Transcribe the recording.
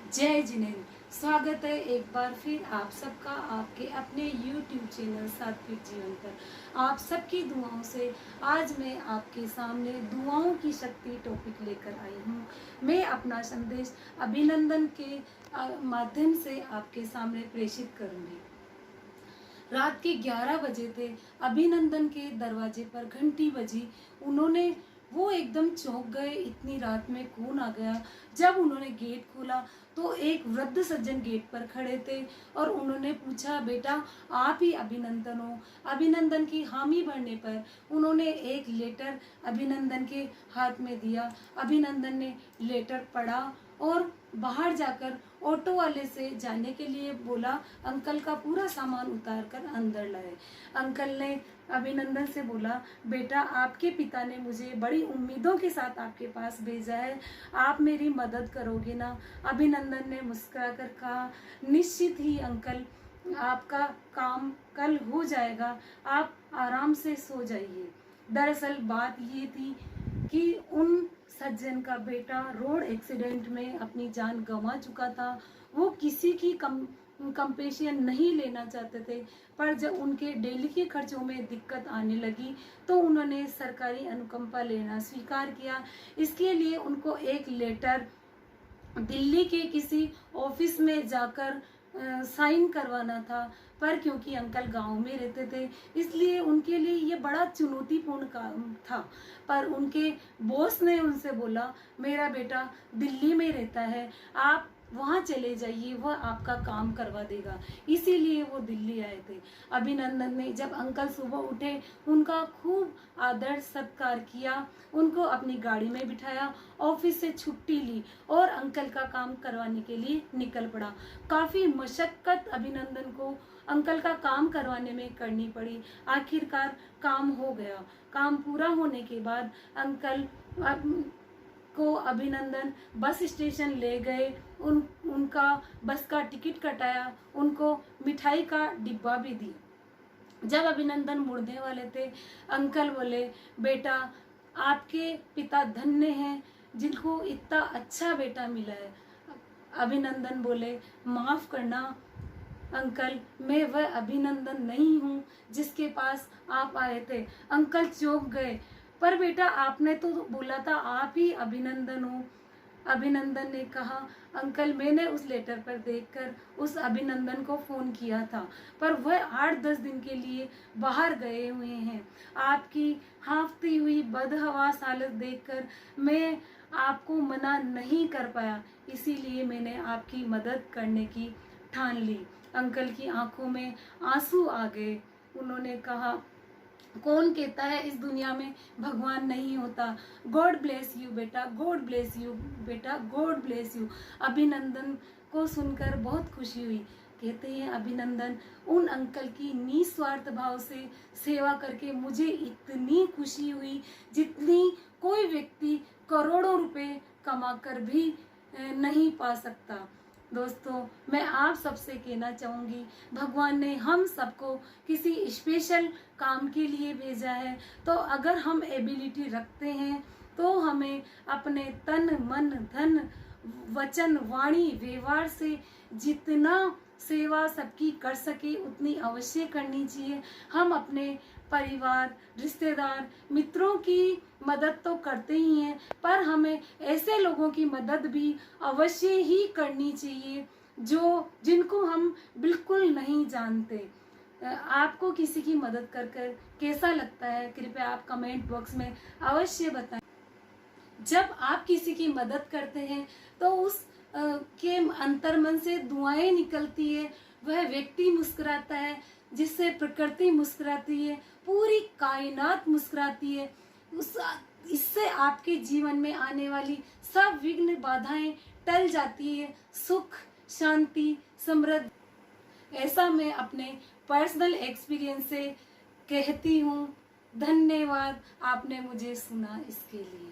जय जिनेंद्र। स्वागत है एक बार फिर आप सबका आपके अपने YouTube चैनल सात्विक जीवन पर। आप सबकी दुआओं से आज मैं आपके सामने दुआओं की शक्ति टॉपिक लेकर आई हूँ। मैं अपना संदेश अभिनंदन के माध्यम से आपके सामने प्रेषित करूँगी। रात के 11 बजे थे। अभिनंदन के दरवाजे पर घंटी बजी। वो एकदम चौंक गए, इतनी रात में कौन आ गया। जब उन्होंने गेट खोला तो एक वृद्ध सज्जन गेट पर खड़े थे और उन्होंने पूछा, बेटा आप ही अभिनंदन हो? अभिनंदन की हामी भरने पर उन्होंने एक लेटर अभिनंदन के हाथ में दिया। अभिनंदन ने लेटर पढ़ा और बाहर जाकर ऑटो वाले से जाने के लिए बोला, अंकल का पूरा सामान उतार कर अंदर लाए। अंकल ने अभिनंदन से बोला, बेटा आपके पिता ने मुझे बड़ी उम्मीदों के साथ आपके पास भेजा है, आप मेरी मदद करोगे ना? अभिनंदन ने मुस्कुराकर कहा, निश्चित ही अंकल, आपका काम कल हो जाएगा, आप आराम से सो जाइए। दरअसल बात ये थी कि उन सज्जन का बेटा रोड एक्सीडेंट में अपनी जान गंवा चुका था। वो किसी की कंपेशन नहीं लेना चाहते थे, पर जब उनके डेली के खर्चों में दिक्कत आने लगी तो उन्होंने सरकारी अनुकंपा लेना स्वीकार किया। इसके लिए उनको एक लेटर दिल्ली के किसी ऑफिस में जाकर साइन करवाना था, पर क्योंकि अंकल गांव में रहते थे इसलिए उनके लिए ये बड़ा चुनौतीपूर्ण काम था। पर उनके बॉस ने उनसे बोला, मेरा बेटा दिल्ली में रहता है, आप वहाँ चले जाइए, वह आपका काम करवा देगा। इसीलिए वो दिल्ली आए थे। अभिनंदन ने जब अंकल सुबह उठे उनका खूब आदर सत्कार किया, उनको अपनी गाड़ी में बिठाया, ऑफिस से छुट्टी ली और अंकल का काम करवाने के लिए निकल पड़ा। काफी मशक्कत अभिनंदन को अंकल का काम करवाने में करनी पड़ी। आखिरकार काम हो गया। काम पूरा होने के बाद अंकल को अभिनंदन बस स्टेशन ले गए, उनका बस का टिकट कटाया, उनको मिठाई का डिब्बा भी दिया। जब अभिनंदन मुड़ने वाले थे अंकल बोले, बेटा आपके पिता धन्य हैं जिनको इतना अच्छा बेटा मिला है। अभिनंदन बोले, माफ करना अंकल, मैं वह अभिनंदन नहीं हूँ जिसके पास आप आए थे। अंकल चौंक गए, पर बेटा आपने तो बोला था आप ही अभिनंदन हो। अभिनंदन ने कहा, अंकल मैंने उस लेटर पर देखकर उस अभिनंदन को फोन किया था, पर वह 8-10 दिन के लिए बाहर गए हुए हैं। आपकी हांफती हुई बदहवास हालत देखकर मैं आपको मना नहीं कर पाया, इसीलिए मैंने आपकी मदद करने की ठान ली। अंकल की आंखों में आंसू आ गए। उन्होंने कहा, कौन कहता है इस दुनिया में भगवान नहीं होता? गॉड ब्लेस यू बेटा, गॉड ब्लेस यू बेटा, गॉड ब्लेस यू। अभिनंदन को सुनकर बहुत खुशी हुई। कहते हैं अभिनंदन, उन अंकल की निस्वार्थ भाव से सेवा करके मुझे इतनी खुशी हुई जितनी कोई व्यक्ति करोड़ों रुपए कमाकर भी नहीं पा सकता। दोस्तों, मैं आप सबसे कहना चाहूँगी, भगवान ने हम सबको किसी स्पेशल काम के लिए भेजा है, तो अगर हम एबिलिटी रखते हैं तो हमें अपने तन मन धन वचन वाणी व्यवहार से जितना सेवा सबकी कर सके उतनी अवश्य करनी चाहिए। हम अपने परिवार, रिश्तेदार, मित्रों की मदद तो करते ही हैं, पर हमें ऐसे लोगों की मदद भी अवश्य ही करनी चाहिए जिनको हम बिल्कुल नहीं जानते। आपको किसी की मदद कर कैसा लगता है, कृपया आप कमेंट बॉक्स में अवश्य बताएं। जब आप किसी की मदद करते हैं तो उस के अंतर्मन से दुआएं निकलती है, वह व्यक्ति मुस्कुराता है, जिससे प्रकृति मुस्कुराती है, पूरी कायनात मुस्कुराती है। इससे आपके जीवन में आने वाली सब विघ्न बाधाएं टल जाती है, सुख शांति समृद्धि। ऐसा मैं अपने पर्सनल एक्सपीरियंस से कहती हूँ। धन्यवाद आपने मुझे सुना इसके लिए।